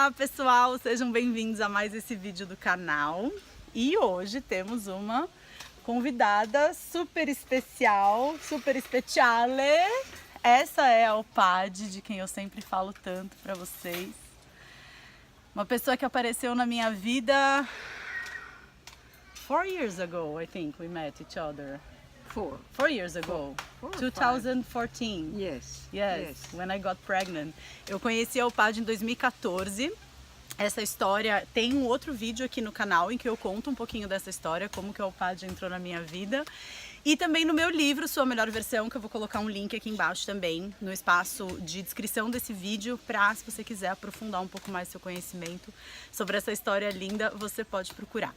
Olá pessoal, sejam bem-vindos a mais esse vídeo do canal. E hoje temos uma convidada super especial, super speciale. Essa é a Opad, de quem eu sempre falo tanto pra vocês. Uma pessoa que apareceu na minha vida 4 years ago, I think we met each other. 4 years ago. 2014. Yes. When I got pregnant. Eu conheci a Opad em 2014. Essa história tem um outro vídeo aqui no canal em que eu conto um pouquinho dessa história, como que a Opad entrou na minha vida. E também no meu livro, Sua Melhor Versão, que eu vou colocar um link aqui embaixo também, no espaço de descrição desse vídeo, pra, se você quiser aprofundar um pouco mais seu conhecimento sobre essa história linda, você pode procurar.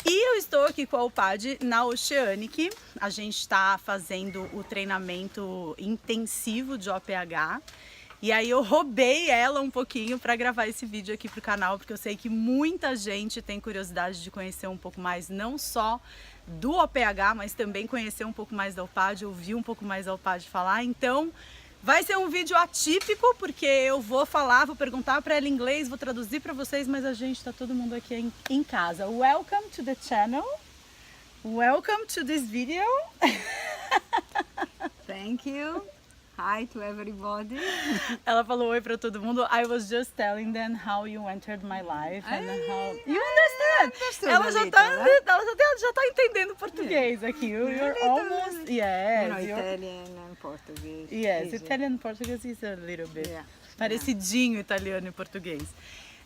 E eu estou aqui com a Opad na Oceanic. A gente está fazendo o treinamento intensivo de OPH. E aí eu roubei ela um pouquinho para gravar esse vídeo aqui pro canal, porque eu sei que muita gente tem curiosidade de conhecer um pouco mais, não só do OPH, mas também conhecer um pouco mais da Opad, ouvir um pouco mais da Opad falar. Então, vai ser um vídeo atípico, porque eu vou falar, vou perguntar para ela em inglês, vou traduzir para vocês, mas a gente tá todo mundo aqui em casa. Welcome to the channel. Welcome to this video. Thank you. Hi to everybody. Ela falou oi para todo mundo. I was just telling them how you entered my life and how you understand. Ela já tá entendendo português aqui. You're almost Italian and Portuguese. Yes, Italian and Portuguese is a little bit parecidinho italiano e português.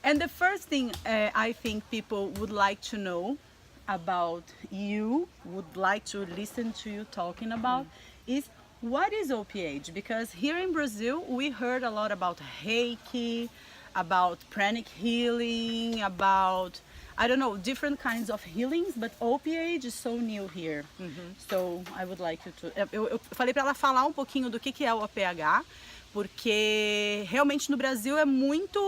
And the first thing I think people would like to know about you, would like to listen to you talking about is what is OPH? Because here in Brazil, we heard a lot about Reiki, about pranic healing, about, I don't know, different kinds of healings, but OPH is so new here. So I would like you to... Eu falei para ela falar um pouquinho do que é o OPH, porque realmente no Brasil é muito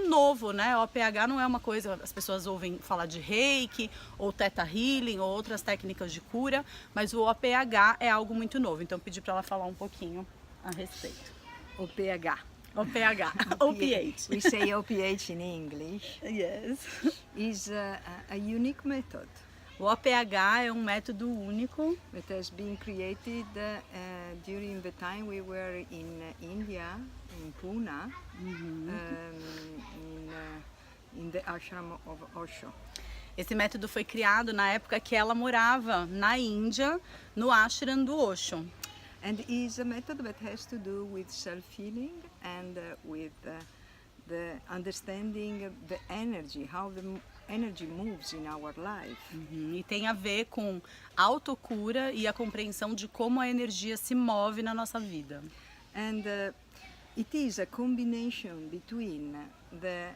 novo, né? O OPH não é uma coisa, as pessoas ouvem falar de Reiki, ou Theta Healing, ou outras técnicas de cura, mas o OPH é algo muito novo, então eu pedi para ela falar um pouquinho a respeito. OPH. OPH. OPH. We say OPH in English. Yes. Is a unique method. O OPH é um método único. It has been created during the time we were in India, in Pune, in the ashram of Osho. Esse método foi criado na época que ela morava na Índia, no ashram do Osho. And is a method that has to do with self-healing and with the understanding the energy, how the energy moves in our life. E tem a ver com autocura e a compreensão de como a energia se move na nossa vida. And it is a combination between the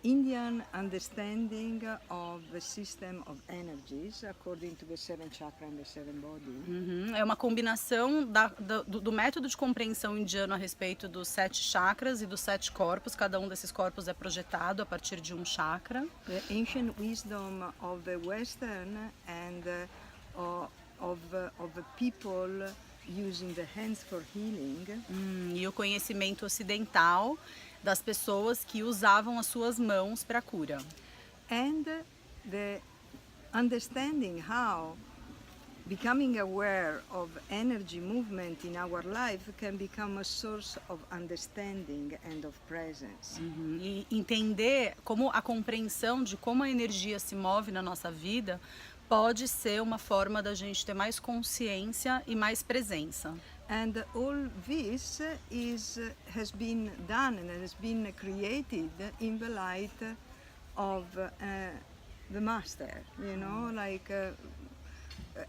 Indian understanding of the system of energies according to the 7 chakra and the 7 body. É uma combinação do método de compreensão indiano a respeito dos 7 chakras e dos 7 corpos. Cada um desses corpos é projetado a partir de um chakra. The ancient wisdom of the Western and of the people using the hands for healing. E o conhecimento ocidental das pessoas que usavam as suas mãos para cura. And the understanding how becoming aware of energy movement in our life can become a source of understanding and of presence. E entender como a compreensão de como a energia se move na nossa vida pode ser uma forma da gente ter mais consciência e mais presença. And all this has been done and has been created in the light of the master, you know, like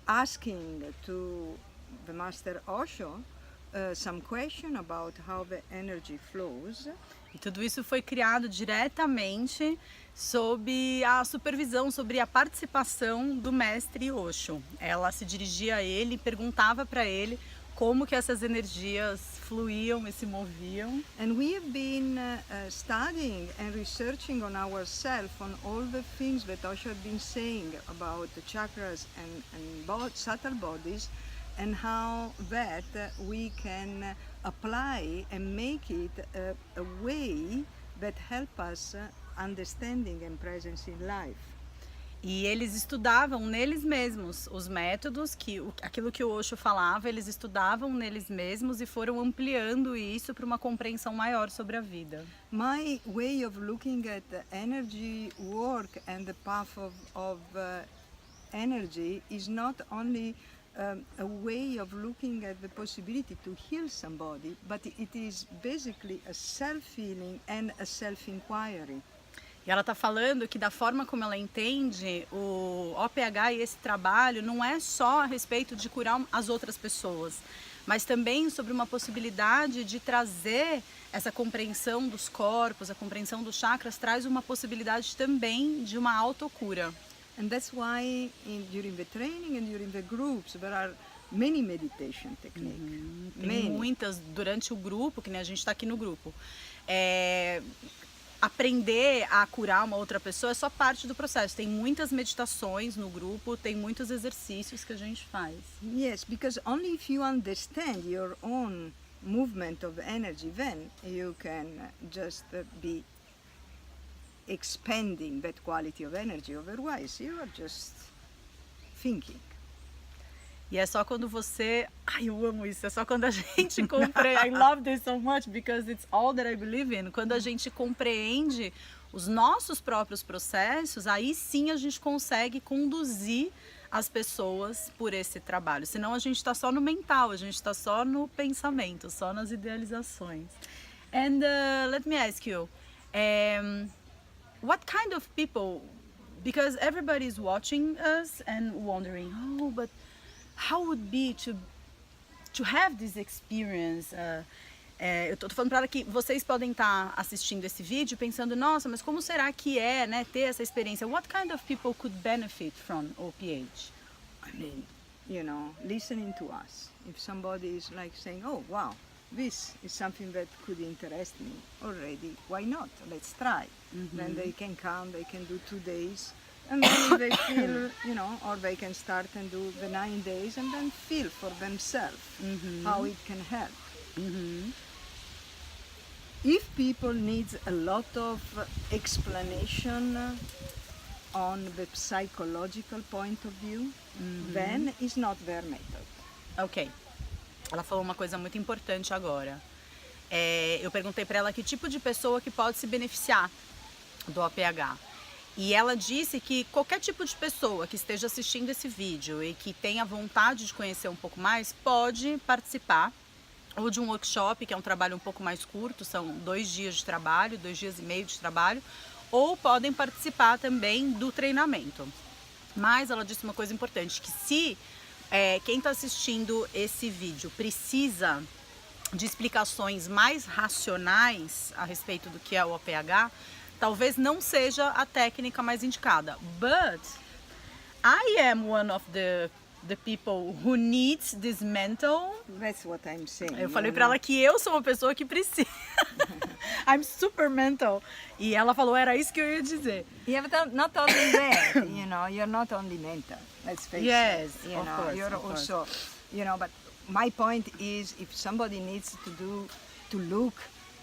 asking to the master Osho some question about how the energy flows. E tudo isso foi criado diretamente sob a supervisão, sobre a participação do mestre Osho. Ela se dirigia a ele e perguntava para ele como que essas energias fluíam e se moviam. And we have been studying and researching on ourselves on all the things that Osho had been saying about the chakras and subtle bodies, and how that we can apply and make it a way that help us understanding and presence in life. E eles estudavam neles mesmos os métodos, aquilo que o Osho falava, eles estudavam neles mesmos e foram ampliando isso para uma compreensão maior sobre a vida. My way of looking at the energy work and the path of energy is not only a way of looking at the possibility to heal somebody, but it is basically a self-healing and a self-inquiry. E ela está falando que da forma como ela entende, o OPH e esse trabalho não é só a respeito de curar as outras pessoas, mas também sobre uma possibilidade de trazer essa compreensão dos corpos, a compreensão dos chakras, traz uma possibilidade também de uma autocura. And that's why during the training and during the groups there are many meditation techniques. Tem muitas durante o grupo, que nem a gente está aqui no grupo. Aprender a curar uma outra pessoa é só parte do processo. Tem muitas meditações no grupo, tem muitos exercícios que a gente faz. Yes, because only if you understand your own movement of energy, then you can just be expanding that quality of energy. Otherwise, you are just thinking. E é só quando você... Ai, eu amo isso. É só quando a gente compreende... I love this so much because it's all that I believe in. Quando a gente compreende os nossos próprios processos, aí sim a gente consegue conduzir as pessoas por esse trabalho. Senão a gente está só no mental, a gente está só no pensamento, só nas idealizações. And let me ask you, what kind of people... Because everybody is watching us and wondering, oh, but... how would be to have this experience? Eu tô falando para ela que vocês podem estar assistindo esse vídeo pensando, nossa, mas como será que é, né, ter essa experiência? What kind of people could benefit from OPH? I mean, you know, listening to us. If somebody is like saying, oh, wow, this is something that could interest me already, why not? Let's try. Then they can come, they can do 2 days. And then if they feel, you know, or they can start and do the 9 days and then feel for themselves how it can help. If people need a lot of explanation on the psychological point of view, then it's not their method. Ok. Ela falou uma coisa muito importante agora. Eu perguntei para ela que tipo de pessoa que pode se beneficiar do OPH. E ela disse que qualquer tipo de pessoa que esteja assistindo esse vídeo e que tenha vontade de conhecer um pouco mais, pode participar ou de um workshop, que é um trabalho um pouco mais curto, são 2 dias de trabalho, 2 dias e meio de trabalho, ou podem participar também do treinamento. Mas ela disse uma coisa importante, que se quem está assistindo esse vídeo precisa de explicações mais racionais a respeito do que é o OPH, talvez não seja a técnica mais indicada. But I am one of the people who needs this mental. That's what I'm saying. Eu falei para ela que eu sou uma pessoa que precisa. I'm super mental. E ela falou, era isso que eu ia dizer. Yeah, but not only that, you know, you're not only mental. Let's face Yes, it. You of know, course, you're of course. also, you know, but my point is, if somebody needs to look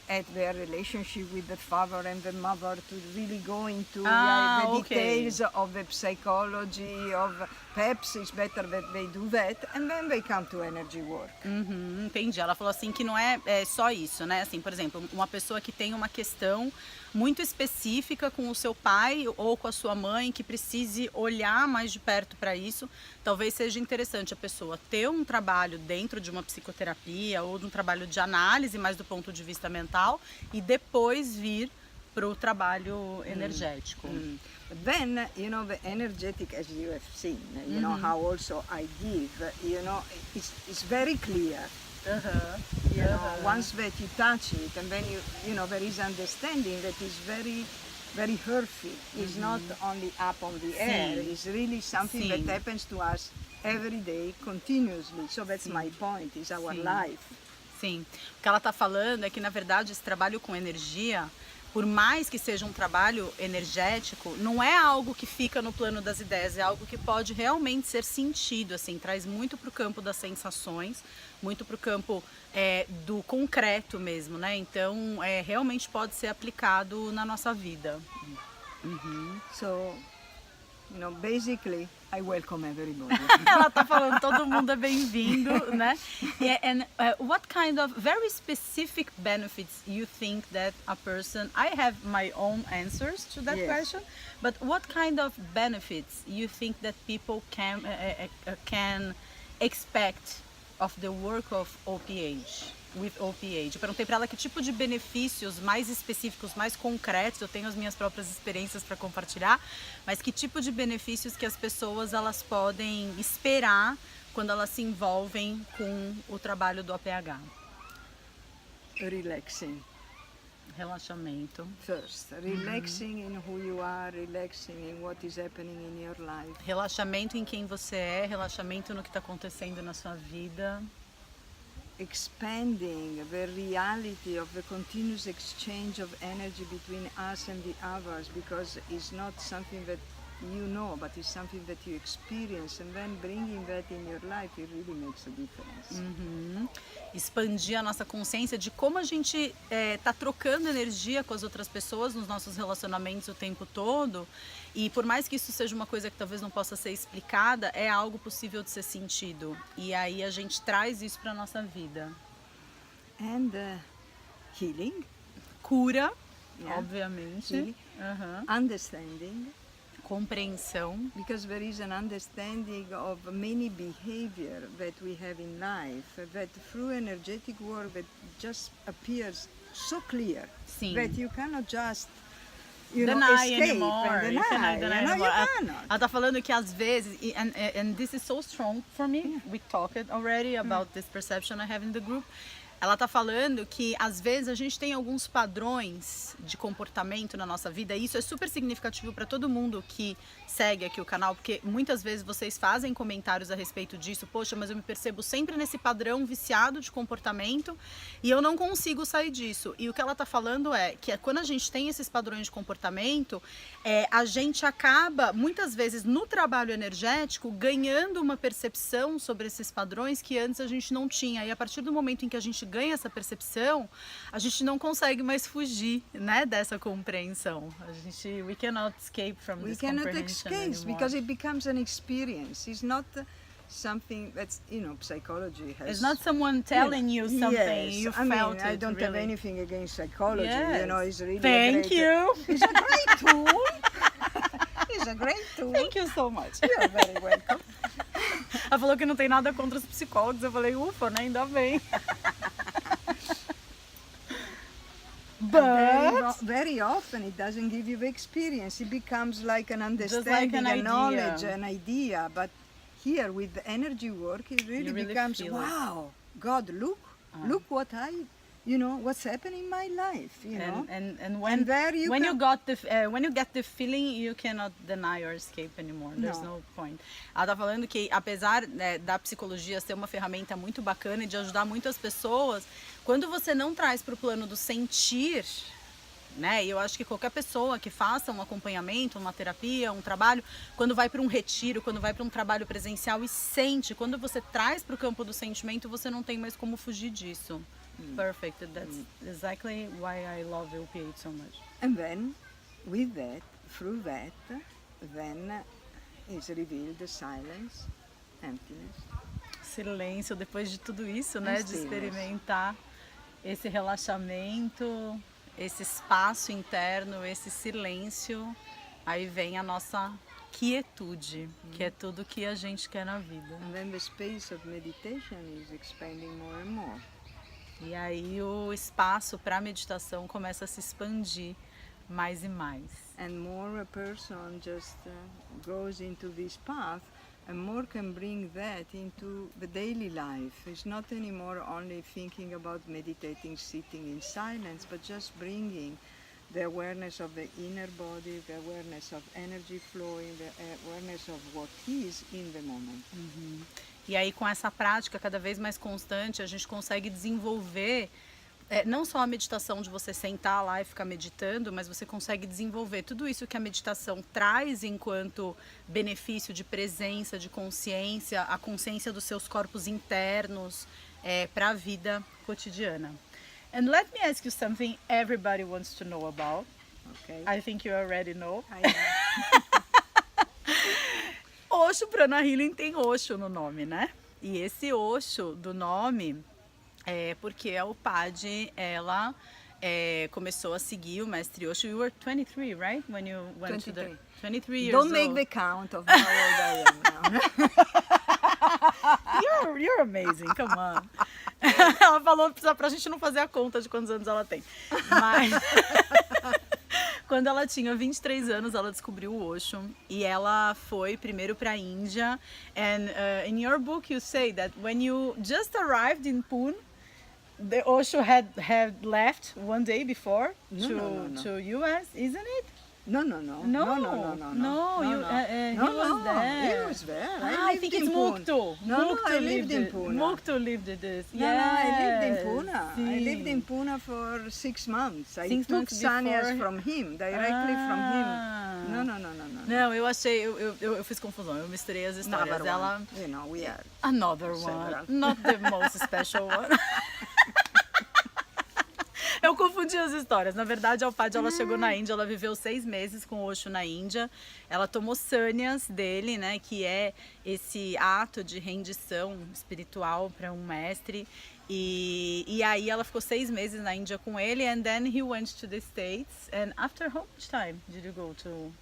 at their relationship with the father and the mother, to really go into the okay. details of the psychology, of perhaps it's better that they do that, and then they come to energy work. Entendi. Ela falou assim que não é só isso, né? Assim, por exemplo, uma pessoa que tem uma questão muito específica com o seu pai ou com a sua mãe, que precise olhar mais de perto para isso, talvez seja interessante a pessoa ter um trabalho dentro de uma psicoterapia ou de um trabalho de análise mais do ponto de vista mental e depois vir para o trabalho energético. But then, you know, the energetic, as you have seen, you know, how also I give, you know, it's very clear. You know, once that you touch it, and then you know, there is understanding that is very, very healthy. It's not only up on the air. It's really something that happens to us every day, continuously. So that's my point. It's our life. Sim. O que ela está falando é que, na verdade, esse trabalho com energia por mais que seja um trabalho energético, não é algo que fica no plano das ideias, é algo que pode realmente ser sentido, assim, traz muito para o campo das sensações, muito para o campo do concreto mesmo, né? Então, realmente pode ser aplicado na nossa vida. So, basically, I welcome everybody. Ela tá falando todo mundo é bem-vindo, né? And what kind of very specific benefits you think that a person? I have my own answers to that Yes. question, but what kind of benefits you think that people can expect of the work of OPH? With OPH. Eu perguntei para ela que tipo de benefícios mais específicos, mais concretos, eu tenho as minhas próprias experiências para compartilhar, mas que tipo de benefícios que as pessoas elas podem esperar quando elas se envolvem com o trabalho do APH? Relaxing. Relaxamento. First, relaxing in who you are, relaxing in what is happening in your life. Relaxamento em quem você é, relaxamento no que está acontecendo na sua vida. Expanding the reality of the continuous exchange of energy between us and the others, because it's not something that you know, but it's something that you experience, and then bringing that in your life, it really makes a difference. Expandir a nossa consciência de como a gente tá trocando energia com as outras pessoas nos nossos relacionamentos o tempo todo, e por mais que isso seja uma coisa que talvez não possa ser explicada, é algo possível de ser sentido, e aí a gente traz isso para nossa vida. And healing, Cura, Yeah. obviamente. Healing. Understanding, Compreensão, because there is an understanding of many behavior that we have in life that through energetic work that just appears so clear sim. that you cannot just Deny escape anymore. and You cannot deny you anymore. cannot. Ela tá falando que às vezes, and this is so strong for me, we talked already about this perception I have in the group. Ela tá falando que às vezes a gente tem alguns padrões de comportamento na nossa vida, e isso é super significativo para todo mundo que segue aqui o canal, porque muitas vezes vocês fazem comentários a respeito disso. Poxa, mas eu me percebo sempre nesse padrão viciado de comportamento e eu não consigo sair disso. E o que ela tá falando é que quando a gente tem esses padrões de comportamento, a gente acaba muitas vezes no trabalho energético ganhando uma percepção sobre esses padrões que antes a gente não tinha, e a partir do momento em que a gente ganha essa percepção, a gente não consegue mais fugir, né, dessa compreensão. We cannot escape from We this cannot comprehension escape anymore. because it becomes an experience. It's not something that's, psychology has. It's not someone telling you something. Yes, You I felt mean, I it, don't have really. anything against psychology. Yes. It's really Thank a great, you. It's a great tool. It's a great tool. Thank you so much. You're very welcome. Ela falou que não tem nada contra os psicólogos. Eu falei, ufa, né? Ainda bem. But Very often it doesn't give you the experience. It becomes like an like understanding, an a idea. knowledge, an idea. But here with the energy work, it really, You really becomes, feel it. wow, God, look what what's happening in my life, and And there you when can- you get the feeling, you cannot deny or escape anymore. There's no point. Ela tá falando que apesar da psicologia ser uma ferramenta muito bacana e de ajudar muitas pessoas, quando você não traz para o plano do sentir, né? E eu acho que qualquer pessoa que faça um acompanhamento, uma terapia, um trabalho, quando vai para um retiro, quando vai para um trabalho presencial e sente, quando você traz para o campo do sentimento, você não tem mais como fugir disso. Perfect. That's exactly why I love OPH so much. And then, with that, through that, then is revealed the silence, emptiness. Silêncio, depois de tudo isso, né? De Stillness. experimentar esse relaxamento, esse espaço interno, esse silêncio, aí vem a nossa quietude, que é tudo que a gente quer na vida. And then the space of meditation is expanding more and more. E aí o espaço para a meditação começa a se expandir mais e mais. And more a person just goes into this path, and more can bring that into the daily life. It's not anymore only thinking about meditating, sitting in silence, but just bringing the awareness of the inner body, the awareness of energy flowing, the awareness of what is in the moment. E aí com essa prática cada vez mais constante, a gente consegue desenvolver não só a meditação de você sentar lá e ficar meditando, mas você consegue desenvolver tudo isso que a meditação traz enquanto benefício de presença, de consciência, a consciência dos seus corpos internos para a vida cotidiana. And let me ask you something everybody wants to know about. Okay. I think you already know. I know. Osho Prana Healing tem Osho no nome, né? E esse Osho do nome é porque a Upadi, ela começou a seguir o mestre Osho. You were 23, right? When you went 23. to the 23 years Don't old. make the count of how old I am now. You're amazing, come on. Ela falou pra gente não fazer a conta de quantos anos ela tem. Mas quando ela tinha 23 anos, ela descobriu o Osho e ela foi primeiro para a Índia. And in your book you say that when you just arrived in Pune, the Osho had left one day before to US, isn't it? No. No, he was there. He was there. I think it's Mukto. No, Mukto I lived in Pune. Mukto lived this. No, I lived in Pune. Sim. I lived in Pune for 6 months. I 6 took months sannyas before. from him, directly from him. No. Não, eu achei, eu fiz confusão, eu misturei as histórias. Another Ela, one. You know, we are. another one, Several. not the most special one. Eu confundi as histórias. Na verdade, a Upadi, ela chegou na Índia, ela viveu 6 meses com o Osho na Índia. Ela tomou sannyas dele, né, que é esse ato de rendição espiritual para um mestre. E aí ela ficou 6 meses na Índia com ele. And then he went to the States. And after how much time did you go to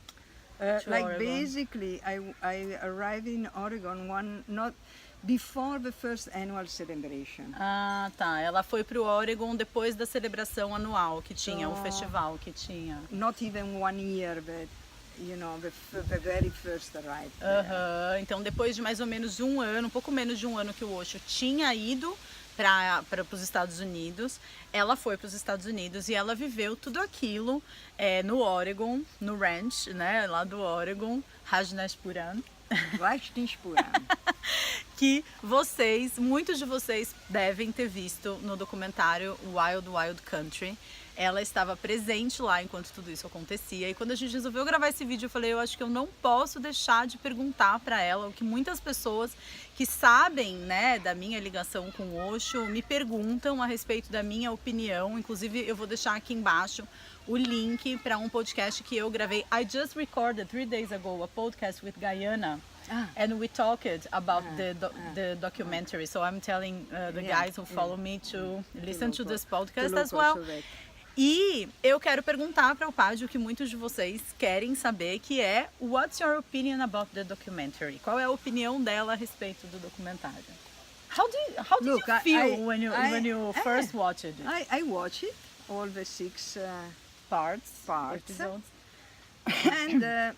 Like Oregon? basically, I arrived in Oregon not before the first annual celebration. Ah, tá. Ela foi pro Oregon depois da celebração anual que tinha, o festival que tinha. Not even 1 year, but you know, the very first arrived. Aham. Então, depois de mais ou menos um ano, um pouco menos de um ano que o Osho tinha ido para os Estados Unidos, ela foi para os Estados Unidos e ela viveu tudo aquilo no Oregon, no ranch, né, lá do Oregon, Rajneeshpuram. Rajneeshpuram. Que muitos de vocês devem ter visto no documentário Wild Wild Country. Ela estava presente lá enquanto tudo isso acontecia. E quando a gente resolveu gravar esse vídeo, eu falei, eu acho que eu não posso deixar de perguntar para ela o que muitas pessoas que sabem, né, da minha ligação com o Osho me perguntam a respeito da minha opinião. Inclusive, eu vou deixar aqui embaixo o link para um podcast que eu gravei. I just recorded 3 days ago a podcast with Guyana. And we talked about the documentary. So I'm telling the guys who follow me to listen to this podcast as well. E eu quero perguntar para o Upadi o que muitos de vocês querem saber, que é what's your opinion about the documentary? Qual é a opinião dela a respeito do documentário? How did Look, you feel when you first watched it? I watched it, all the 6 Parts. episodes. And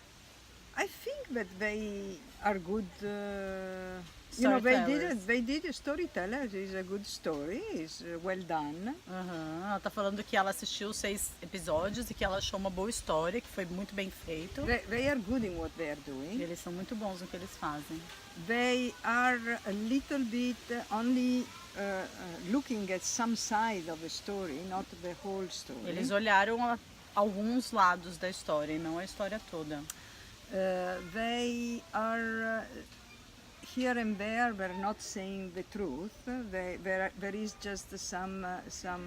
I think that they are good. You know, they did a storyteller. It's a good story. It's well done. Ela tá falando que ela assistiu 6 episódios e que ela achou uma boa história, que foi muito bem feito. They are good in what they are doing. Eles são muito bons no que eles fazem. They are a little bit only looking at some side of the story, not the whole story. Eles olharam alguns lados da história e não a história toda. They are here and there. They're not saying the truth. There is just some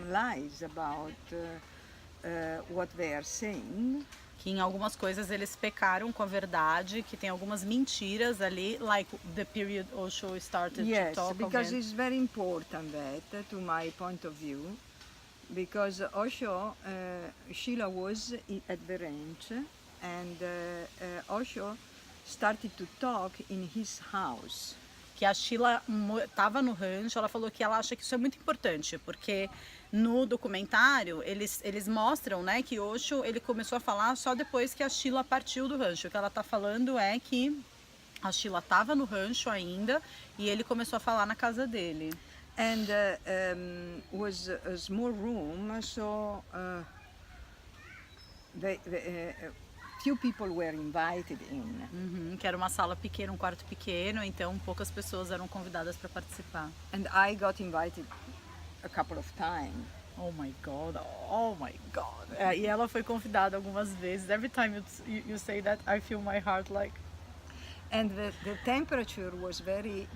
lies about what they are saying. Que em algumas coisas eles pecaram com a verdade, que tem algumas mentiras ali, like the period Osho started to talk because again. it's very important that, to my point of view, because Osho, Sheila was at the ranch, and Osho started to talk in his house. Que a Sheila estava no rancho, ela falou que ela acha que isso é muito importante, porque no documentário eles mostram, né, que Osho ele começou a falar só depois que a Sheila partiu do rancho. O que ela está falando é que a Sheila estava no rancho ainda e ele começou a falar na casa dele. And was a small room, so few people were invited in. Que era uma sala pequena, um quarto pequeno, então poucas pessoas eram convidadas para participar. And I got invited a couple of times. Oh my God, oh my God. E ela foi convidada algumas vezes. Every time you say that, I feel my heart like... And the temperature was very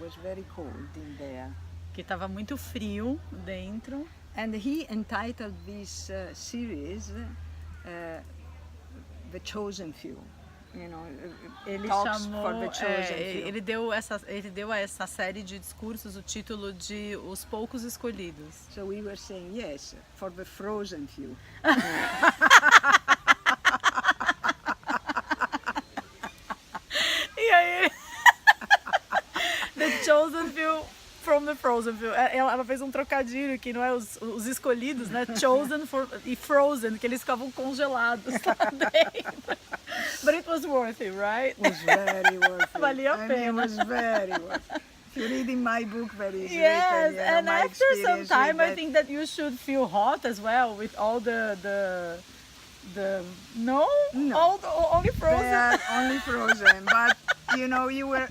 cold in there. Que tava muito frio dentro. And he entitled this series The Chosen Few. You know, Ele talks chamou, for the chosen few. ele deu a essa série de discursos o título de Os Poucos Escolhidos. So we were saying yes, for the frozen few. E aí, The Chosen Few from the Frozen Few. Ela fez um trocadilho que não é os escolhidos, né? Chosen e Frozen, que eles ficavam congelados lá dentro. But it was worth it, right? It was very worth it. Valia a I mean, pena. it was very worth it. If you read in my book, very Yes, written, and my after some experience time, with I that. think that you should feel hot as well with all the no, No. Only They Frozen. are only frozen, but you know, we were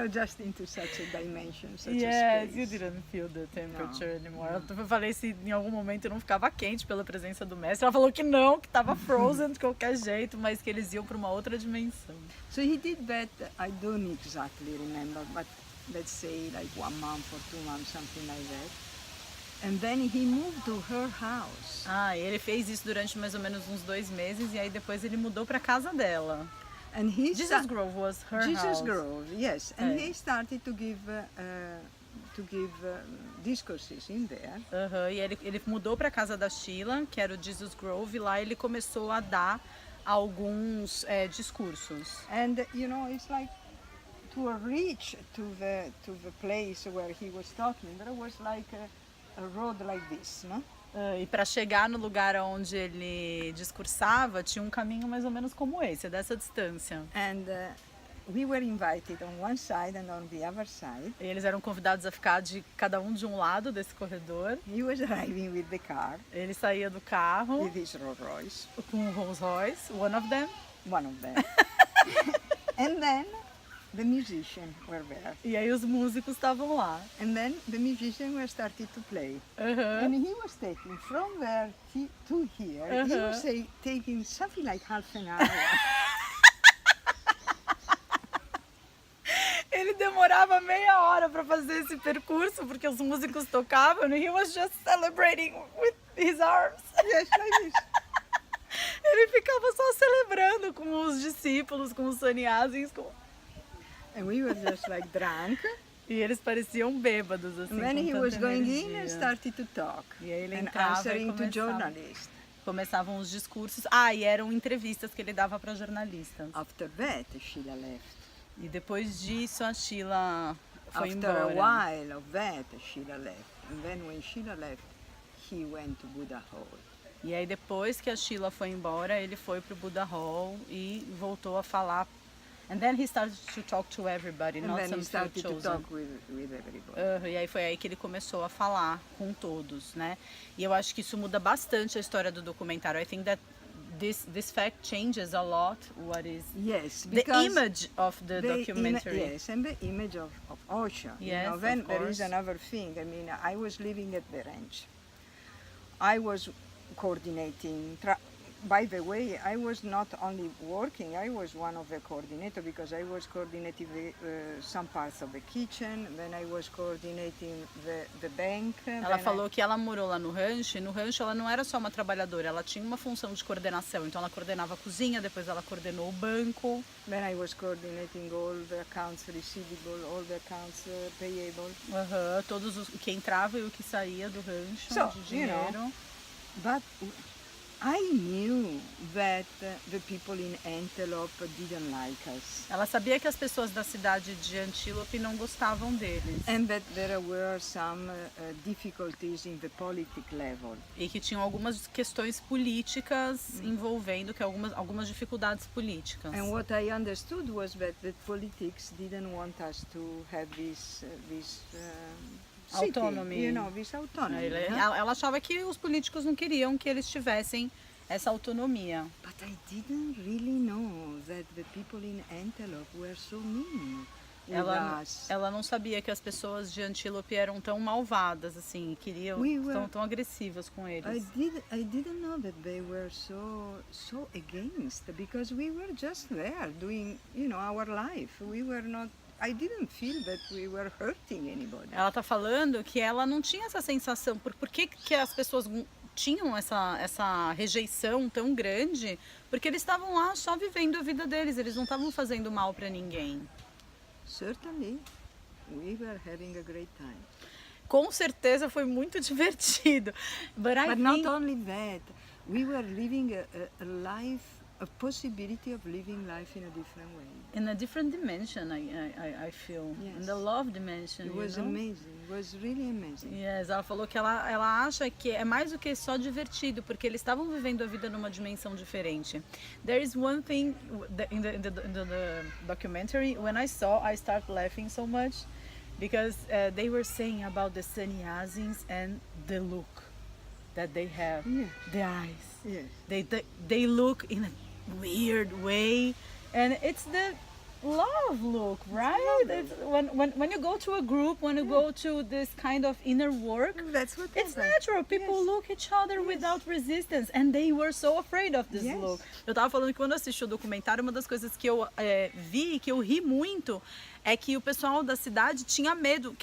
just into such a dimension, such a Yes, space. you didn't feel the temperature anymore. Eu falei se em algum momento não ficava quente pela presença do mestre. Ela falou que não, que estava frozen de qualquer jeito, mas que eles iam para uma outra dimensão. So he did that, I don't exactly remember, but let's say like 1 month or 2 months, something like that. And then he moved to her house. E ele fez isso durante mais ou menos uns 2 meses e aí depois ele mudou para casa dela. And he Jesus Grove was her Jesus house. Grove, yes. And É. he started to give discourses in there. E ele mudou para casa da Sheila, que era o Jesus Grove, e lá ele começou a dar alguns discursos. And you know, it's like to reach to the place where he was talking, there was like a road like this, no? E para chegar no lugar onde ele discursava, tinha um caminho mais ou menos como esse, dessa distância. And we were invited on one side and on the other side. E eles eram convidados a ficar de cada um de um lado desse corredor. He was driving with the car, Ele saía do carro with his Rolls Royce, com um Rolls Royce, one of them. one of them. And then the musicians were there. E aí os músicos estavam lá. And then the musicians were started to play. Uhum. And he was taking from there to here, he was taking something like half an hour. Ele demorava meia hora para fazer esse percurso, porque os músicos tocavam e he was just celebrating with his arms. Yes, like this. Ele ficava só celebrando com os discípulos, com os sannyasis, And we were just like drunk. e eles pareciam bêbados, assim, And then com he tanta was going in energia. and started to talk E aí ele and entrava e answering to journalists. começavam os discursos. E eram entrevistas que ele dava para jornalistas. After that, Sheila left. E depois disso a Sheila foi After a embora. while of that, Sheila left. And then when Sheila left, he went to Buddha Hall. E aí depois que a Sheila foi embora, ele foi pro Buddha Hall e voltou a falar. And then he started to talk to everybody, And not then some he few started to chosen. talk with everybody. E aí foi aí que ele começou a falar com todos, né? E eu acho que isso muda bastante a história do documentário. I think that this fact changes a lot what is Yes, the because image of the documentary. yes, and the image of Osho. Yes, you know, then of there is course. another thing. I mean, I was living at the ranch. I was coordinating. By the way, I was not only working, I was one of the coordinators because I was coordinating some parts of the kitchen, then I was coordinating the bank. Ela falou que ela morou lá no rancho, e no rancho ela não era só uma trabalhadora, ela tinha uma função de coordenação. Então ela coordenava a cozinha, depois ela coordenou o banco. Then I was coordinating all the accounts receivable, all the accounts payable. Todos o que entrava e o que saía do rancho So, de dinheiro. you know, but I knew that the people in Antelope didn't like us. Ela sabia que as pessoas da cidade de Antílope não gostavam deles. And that there were some difficulties in the political level. E que tinham algumas questões políticas envolvendo, que algumas dificuldades políticas. And what I understood was that the politics didn't want us to have this city, Autonomy. you know, this autonomy. Ela achava que os políticos não queriam que eles tivessem essa autonomia. But I didn't really know that the people in Antelope were so mean. with us. Ela não sabia que as pessoas de Antílope eram tão malvadas, assim, queriam, tão agressivas com eles. I didn't know that they were so against, because we were just there doing, our life. We were not. I didn't feel that we were hurting anybody. Ela tá falando que ela não tinha essa sensação. Por que as pessoas tinham essa rejeição tão grande? Porque eles estavam lá só vivendo a vida deles, eles não estavam fazendo mal para ninguém. Certainly, we were having a great time. Com certeza foi muito divertido. But not only that, we were living a life, a possibility of living life in a different way. In a different dimension, I feel. Yes. In the love dimension. It was amazing. It was really amazing. Yes, ela falou que ela acha que é mais do que só divertido, porque eles estavam vivendo a vida numa dimensão diferente. There is one thing in the documentary, when I saw, I started laughing so much, because they were saying about the sannyasins and the look that they have, Yeah. the eyes. Yes. They look in a weird way, and it's the love look, right? It's when you go to a group, when you go to this kind of inner work, That's what it's happened. natural. People Yes. look each other without resistance, and they were so afraid of this Yes. look. Eu tava falando que quando eu assisti o documentário, uma das coisas que eu vi, que eu ri muito, é que o pessoal da cidade tinha medo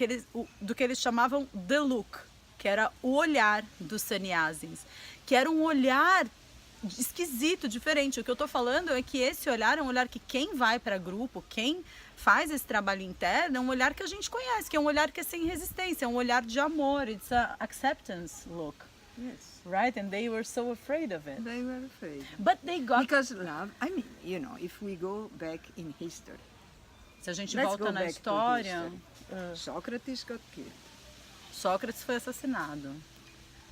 do que eles chamavam the look, que era o olhar dos sannyasins, que era um olhar esquisito, diferente. O que eu tô falando é que esse olhar é um olhar que quem vai para grupo, quem faz esse trabalho interno, é um olhar que a gente conhece, que é um olhar que é sem resistência, é um olhar de amor, it's a acceptance look, Yes. right? And they were so afraid of it. They were afraid. But they got... Because love, I mean, if we go back in history, Se a gente let's volta go na back to história, history. Socrates got killed. Sócrates foi assassinado,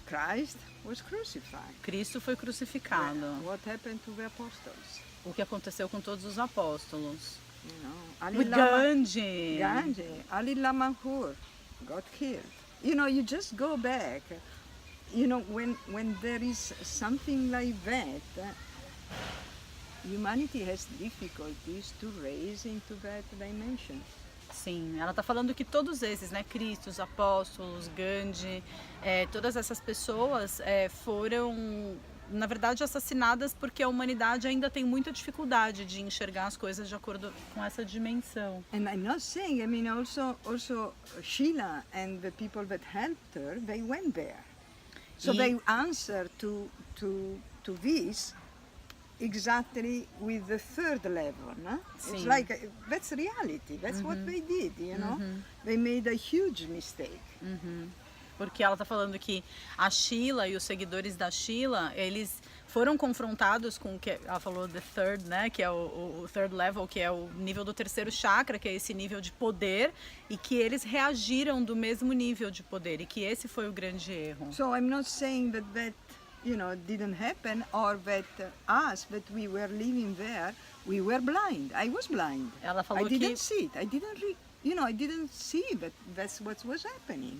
Christ was crucified. Cristo foi crucificado. What happened to the apostles? O que aconteceu com todos os apóstolos? Ali With Gandhi. Gandhi, Ali Lamanhur got killed. You just go back. When there is something like that, humanity has difficulties to raise into that dimension. Sim, ela está falando que todos esses, né, Cristo, os apóstolos, Gandhi, todas essas pessoas foram, na verdade, assassinadas porque a humanidade ainda tem muita dificuldade de enxergar as coisas de acordo com essa dimensão. And I'm not saying, I mean, also Sheila and the people that helped her, they went there. So E- they answer to this exactly with the third level, no? It's Sim. like, that's reality, that's what they did, They made a huge mistake. Porque ela está falando que a Sheila e os seguidores da Sheila, eles foram confrontados com o que ela falou, the third, né, que é o third level, que é o nível do terceiro chakra, que é esse nível de poder, e que eles reagiram do mesmo nível de poder, e que esse foi o grande erro. So I'm not saying that didn't happen, or that us, that we were living there, we were blind. I was blind. Ela I falou didn't que see it. I didn't I didn't see that that's what was happening.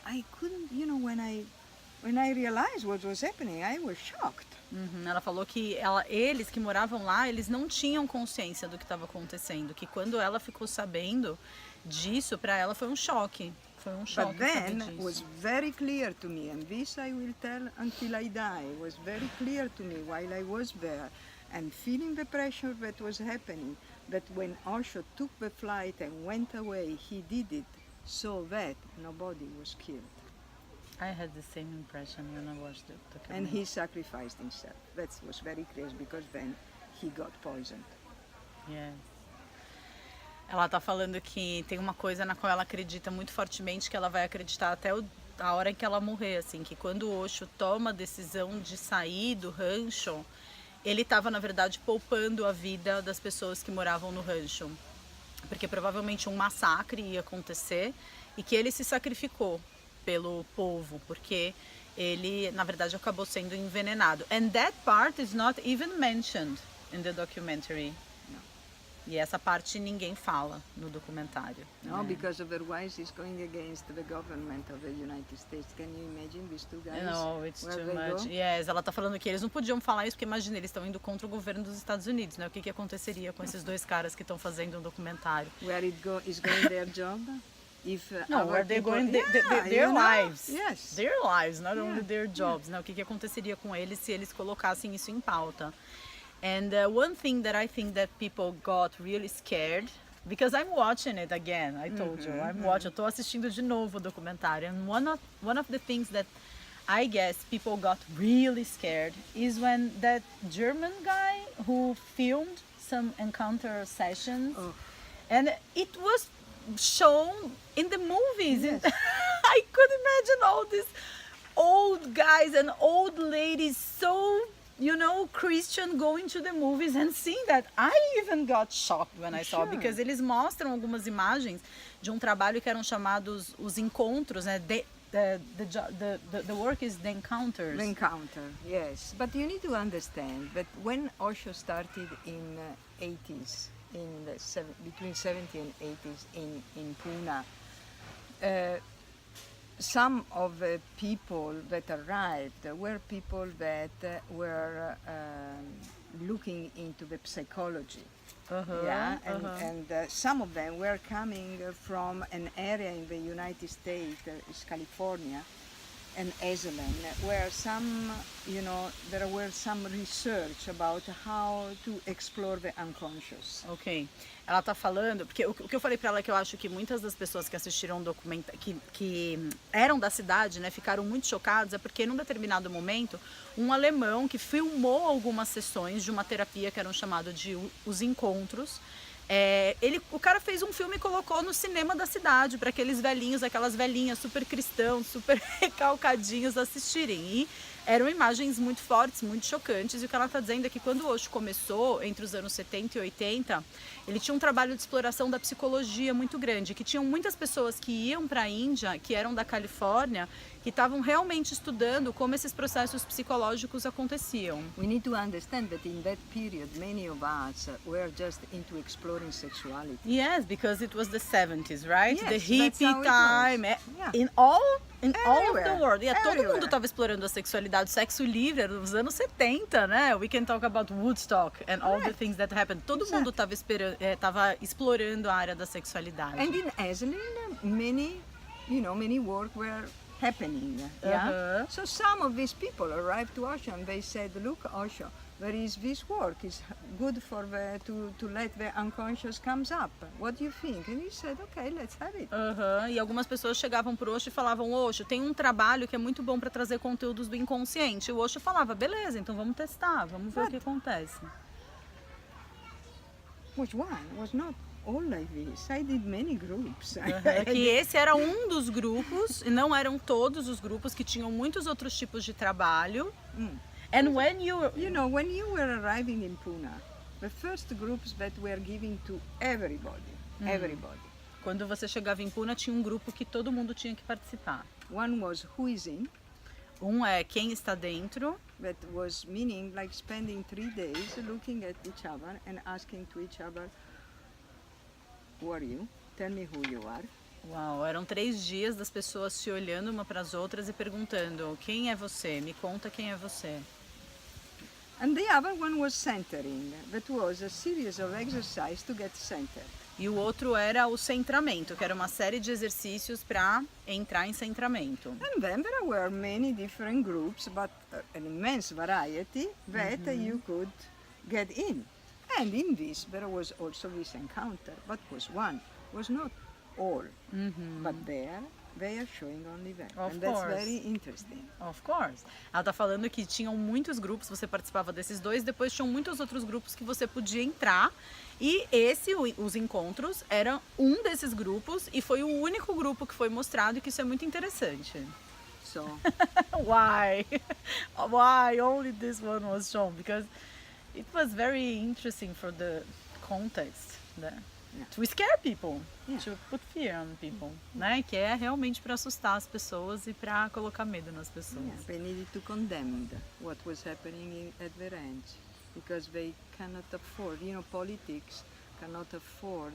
I couldn't, when I realized what was happening, I was shocked. Ela falou que eles que moravam lá, eles não tinham consciência do que estava acontecendo, que quando ela ficou sabendo disso, para ela foi um choque. Foi um choque But then saber it was disso. very clear to me, and this I will tell until I die. It was very clear to me while I was there and feeling the pressure that was happening, that when Osho took the flight and went away, he did it so that nobody was killed. I had the same impression when I watched the And documentary. he sacrificed himself. That was very clear because then he got poisoned. Yes. Ela tá falando que tem uma coisa na qual ela acredita muito fortemente, que ela vai acreditar até a hora em que ela morrer, assim, que quando o Osho toma a decisão de sair do rancho, ele estava, na verdade, poupando a vida das pessoas que moravam no rancho. Porque provavelmente um massacre ia acontecer e que ele se sacrificou pelo povo, porque ele, na verdade, acabou sendo envenenado. And that part is not even mentioned in the documentary. E essa parte ninguém fala no documentário. No, né? because otherwise it's going against the government of the United States. Can you imagine these two guys? No, it's where too they much. go? Yes, ela tá falando que eles não podiam falar isso porque imagina, eles estão indo contra o governo dos Estados Unidos, né? O que que aconteceria com esses dois caras que estão fazendo um documentário? Where is going their job? If No, our where they're people- going Yeah, their you know? lives. Yes. Their lives, not Yeah, only their jobs. Né? O que que aconteceria com eles se eles colocassem isso em pauta? And one thing that I think that people got really scared, because I'm watching it again, I told you, eu tô assistindo de novo o documentário, and one of the things that I guess people got really scared is when that German guy who filmed some encounter sessions, Oh. and it was shown in the movies. Yes. I could imagine all these old guys and old ladies so Christian going to the movies and seeing that. I even got shocked when I saw, Sure. because eles mostram algumas imagens de um trabalho que eram chamados os encontros, né? The work is the encounters. The encounter, yes. But you need to understand that when Osho started in 80s, between 70 and 80s in Pune, some of the people that arrived were people that were looking into the psychology. Yeah, and some of them were coming from an area in the United States, it's California, and Esalen, where there were some research about how to explore the unconscious. Ok. Ela tá falando, porque o que eu falei pra ela é que eu acho que muitas das pessoas que assistiram o documentário, que eram da cidade, né, ficaram muito chocadas, é porque num determinado momento, um alemão que filmou algumas sessões de uma terapia que eram chamadas de os encontros, o cara fez um filme e colocou no cinema da cidade para aqueles velhinhos, aquelas velhinhas super cristãos, super recalcadinhos assistirem. E eram imagens muito fortes, muito chocantes. E o que ela está dizendo é que quando o Osho começou, entre os anos 70 e 80, ele tinha um trabalho de exploração da psicologia muito grande, que tinham muitas pessoas que iam para a Índia, que eram da Califórnia, que estavam realmente estudando como esses processos psicológicos aconteciam. We need to understand that in that period, many of us were just into exploring sexuality. Yes, because it was the 70s, right? Yes, The that's hippie how it time. was. Yeah. In all of the Everywhere, world. Todo everywhere. mundo estava explorando a sexualidade, o sexo livre, era nos anos 70, né? We can talk about Woodstock and all the Correct. things that happened. Todo mundo estava explorando a área da sexualidade. And in Esalen, many work were happening. Yeah. Uh-huh. So some of these people arrived to Osho and they said, "Look, Osho, there is this work. It's good for to let the unconscious comes up. What do you think?" And he said, "Okay, let's have it." E algumas pessoas chegavam pro Osho e falavam: Osho, tem um trabalho que é muito bom para trazer conteúdos do inconsciente. O Osho falava: beleza, então vamos testar, vamos ver o que acontece. Was not all like this. I did many groups. Que esse era um dos grupos, e não eram todos os grupos, que tinham muitos outros tipos de trabalho. And when When you were arriving in Pune, the first groups that were giving to everybody. Quando você chegava em Pune, tinha um grupo que todo mundo tinha que participar. One was who is in, Um é quem está dentro, that was meaning like spending 3 days looking at each other and asking to each other, "Who are you? Tell me who you are." Uau, eram 3 dias das pessoas se olhando uma para as outras e perguntando: quem é você? Me conta quem é você. And the other one was centering. That was a series of exercises to get centered. E o outro era o centramento, que era uma série de exercícios para entrar em centramento. And then there were many different groups, but an immense variety that you could get in. And in this, there was also this encounter, but was not all. But there, they are showing only that. Of And that's course. very interesting. Of course. Ela tá falando que tinham muitos grupos, você participava desses dois, depois tinham muitos outros grupos que você podia entrar. E os encontros, eram um desses grupos e foi o único grupo que foi mostrado, e que isso é muito interessante. So, Why? Why only this one was shown? Because it was very interesting for the context, né? Yeah. To scare people, Yeah. to put fear on people, né? Que é realmente para assustar as pessoas e para colocar medo nas pessoas. yeah, they needed to condemn what was happening at the ranch because they cannot afford. Politics cannot afford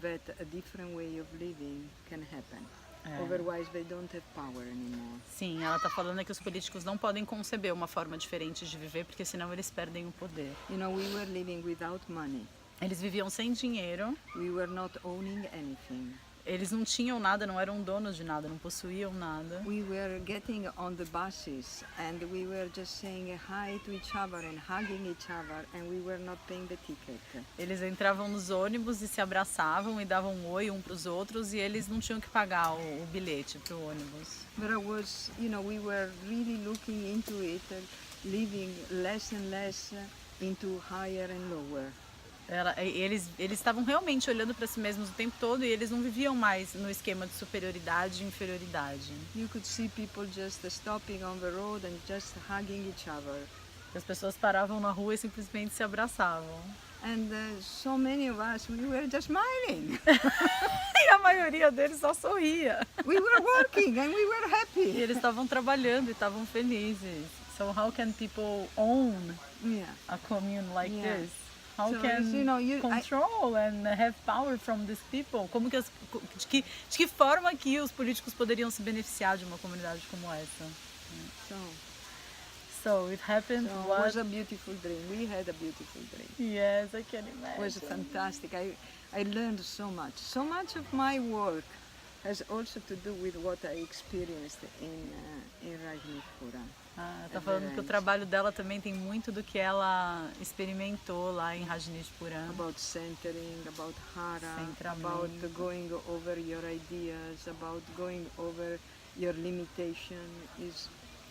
that a different way of living can happen. É. Otherwise, they don't have power anymore. Sim, ela tá falando que os políticos não podem conceber uma forma diferente de viver, porque senão eles perdem o poder. You know, we were living without money. Eles viviam sem dinheiro, We were not owning anything. eles não tinham nada, não eram donos de nada, não possuíam nada. We were getting on the buses and we were just saying hi to each other and hugging each other, and we were not paying the ticket. Eles entravam nos ônibus e se abraçavam e davam um oi um para os outros e eles não tinham que pagar o bilhete para o ônibus. But I was, you know, we were really looking into it, living less and less into higher and lower. Eles estavam realmente olhando para si mesmos o tempo todo e eles não viviam mais no esquema de superioridade e inferioridade. You could see people just stopping on the road and just hugging each other. As pessoas paravam na rua e simplesmente se abraçavam. And so many of us, we were just smiling. E a maioria deles só sorria. We were working and we were E happy. eles estavam trabalhando e estavam felizes. So how can people own Yeah. a commune like Yeah. this? How So, can you know, control and have power from these people? Como que de que forma que os políticos poderiam se beneficiar de uma comunidade como essa? So, So it happened. it What? was a beautiful dream. We had a beautiful dream. Yes, I can It imagine. was fantastic. I learned so much. So much of my work has also to do with what I experienced in Rajneeshpuram. Tá falando que o trabalho dela também tem muito do que ela experimentou lá em Rajneeshpuram. About centering, about hara, Centramento. about going over your ideas, about going over your limitation.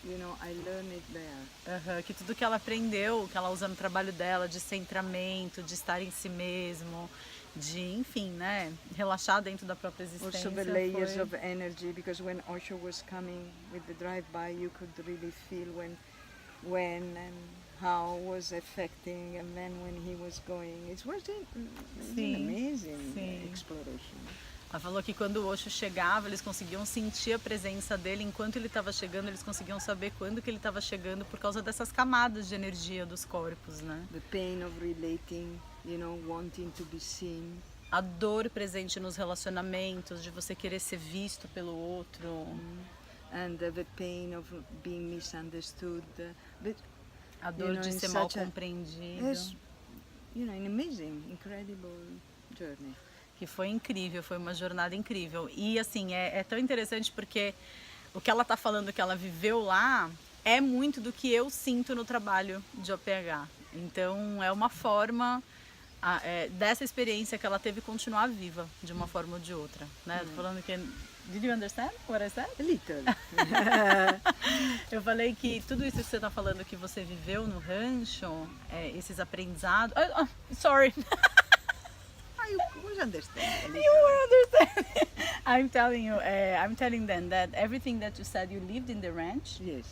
You know, I learned it there. Que tudo que ela aprendeu, que ela usa no trabalho dela, de centramento, de estar em si mesmo, de, enfim, né, relaxar dentro da própria existência. Also the layers foi- of energy, because when Osho was coming with the drive-by, you could really feel when and how was affecting, and then when he was going. It was an Sim, amazing sim. exploration. Ela falou que quando o Osho chegava, eles conseguiam sentir a presença dele. Enquanto ele estava chegando, eles conseguiam saber quando que ele estava chegando por causa dessas camadas de energia dos corpos, né? The pain of relating, you know, wanting to be seen. A dor presente nos relacionamentos, de você querer ser visto pelo outro. And the pain of being misunderstood. But A dor know, de in ser mal such a- compreendido. it's, you know, an amazing, incredible journey. Que foi incrível, foi uma jornada incrível. E assim, é tão interessante porque o que ela tá falando que ela viveu lá é muito do que eu sinto no trabalho de OPH. Então é uma forma dessa experiência que ela teve continuar viva de uma forma ou de outra, né? Tô falando que Did you understand what I said? A little. Eu falei que tudo isso que você tá falando que você viveu no rancho, esses aprendizados. Sorry. I was understanding. You were understanding. I'm telling them that everything that you said you lived in the ranch, Yes.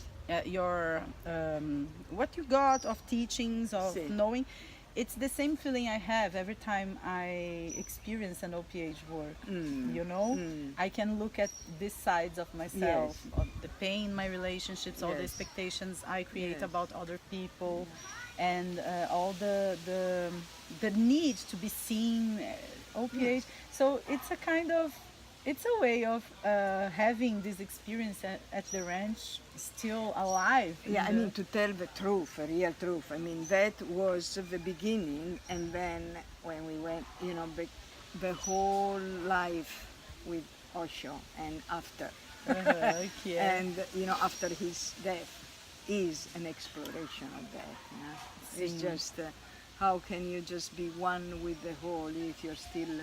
your what you got of teachings of Sí. knowing, it's the same feeling I have every time I experience an OPH work. You know, I can look at these sides of myself, Yes. of the pain, my relationships, all the Yes. expectations I create Yes. about other people, and all the need to be seen. OPH. So it's a kind of, it's a way of having this experience at the ranch still alive. in Yeah, I the- mean, to tell the truth, a real truth. I mean, that was the beginning, and then when we went, you know, the whole life with Osho and after. que é- And, you know, after his death is an exploration of that. You know? It's Sim. just how can you just be one with the whole if you're still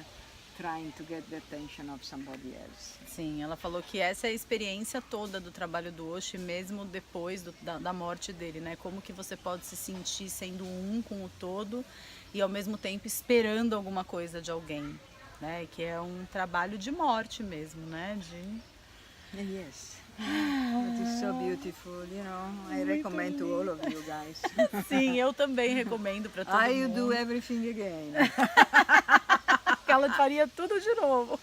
trying to get the attention of somebody else. Sim, ela falou que essa é a experiência toda do trabalho do Osho, mesmo depois da morte dele, né? Como que você pode se sentir sendo um com o todo e ao mesmo tempo esperando alguma coisa de alguém, né? Que é um trabalho de morte mesmo, né? Yes. It is so beautiful, you know. I recommend to all of you guys. Sim, eu também recomendo para todo I mundo. do everything again. Ela faria tudo de novo.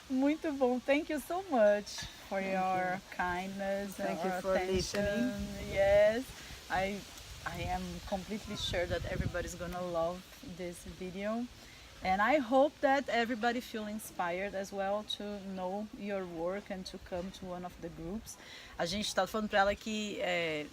Muito bom. Thank you so much for your kindness Thank and you your for attention. listening. Yes, I am completely sure that everybody's gonna love this video. And I hope that everybody feel inspired as well to know your work and to come to one of the groups. A gente está falando para ela que,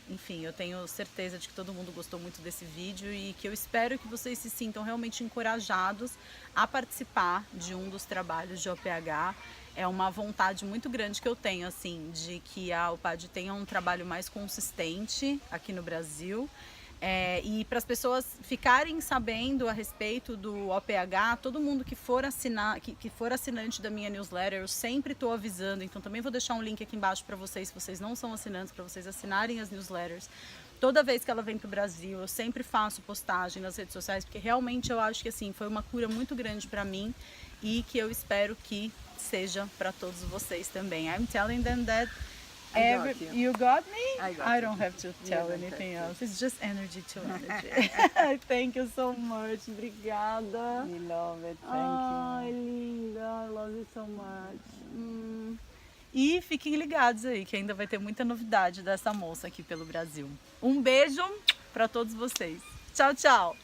enfim, eu tenho certeza de que todo mundo gostou muito desse vídeo e que eu espero que vocês se sintam realmente encorajados a participar de um dos trabalhos de OPH. É uma vontade muito grande que eu tenho, assim, de que a OPAD tenha um trabalho mais consistente aqui no Brasil. E para as pessoas ficarem sabendo a respeito do OPH, todo mundo que for assinar, que for assinante da minha newsletter, eu sempre estou avisando, então também vou deixar um link aqui embaixo para vocês, se vocês não são assinantes, para vocês assinarem as newsletters. Toda vez que ela vem para o Brasil, eu sempre faço postagem nas redes sociais, porque realmente eu acho que assim, foi uma cura muito grande para mim e que eu espero que seja para todos vocês também. I'm telling them that you got me? I don't have to tell anything else. It's just energy to energy. Thank you so much. Obrigada. We love it. Thank Ai, linda. I love you so much. E fiquem ligados aí, que ainda vai ter muita novidade dessa moça aqui pelo Brasil. Um beijo para todos vocês. Tchau, tchau.